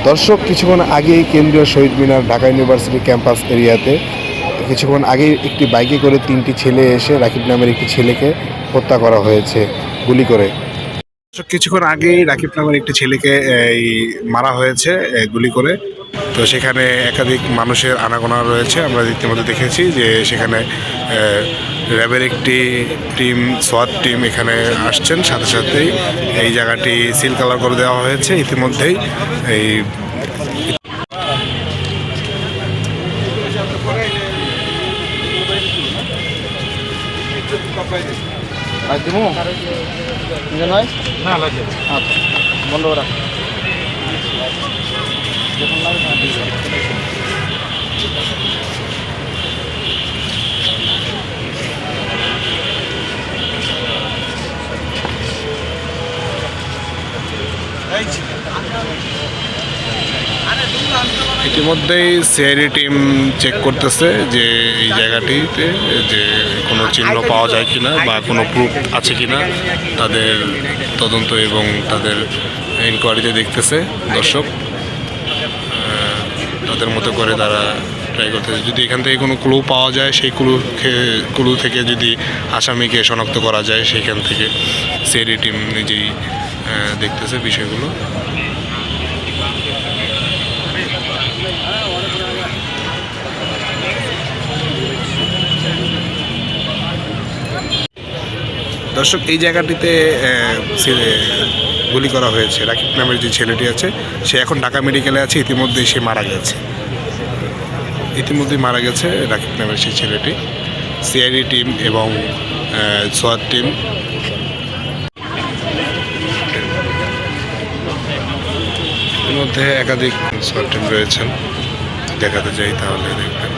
দর্শক, কিছুক্ষণ আগেই কেন্দ্রীয় শহীদ মিনার ঢাকা ইউনিভার্সিটি ক্যাম্পাস এরিয়াতে কিছুক্ষণ আগেই একটি বাইকে করে 3টি ছেলে এসে রাকিব নামের একটি ছেলেকে হত্যা করা হয়েছে গুলি করে। কিছুক্ষণ আগেই রাকিব নামের একটি ছেলেকে মারা হয়েছে গুলি করে। তো সেখানে একাধিক মানুষের আনাগোনা রয়েছে। আমরা ইতিমধ্যে দেখেছি যে সেখানে র্যাবের একটি টিম, সোয়াট টিম এখানে আসছেন। সাথে সাথেই এই জায়গাটি সিল কালার করে দেওয়া হয়েছে ইতিমধ্যেই। এই বন্ধ রাখ। ইতিমধ্যেই সিআইডি টিম চেক করতেছে যে এই জায়গাটিতে যে কোনো চিহ্ন পাওয়া যায় কিনা বা কোনো প্রুফ আছে কিনা, তাদের তদন্ত এবং তাদের ইনকোয়ারিতে দেখতেছে। দর্শক, তাদের মতো করে তারা ট্রাই করতেছে। যদি এখান থেকে কোনো ক্লু পাওয়া যায়, সেই ক্লু থেকে যদি আসামিকে শনাক্ত করা যায়, সেইখান থেকে সিআইডি টিম নিজেই দেখতেছে বিষয়গুলো। দর্শক, এই জায়গাটিতে গুলি করা হয়েছে। রাকিব নামের যে ছেলেটি আছে, সে এখন ঢাকা মেডিকেলে আছে। ইতিমধ্যেই সে মারা গেছে। মারা গেছে রাকিব নামের সেই ছেলেটি। সিআইডি টিম এবং সোয়াট টিম এর মধ্যে একাধিক সোয়াট টিম রয়েছেন। দেখাতে চাই তাহলে দেখবেন।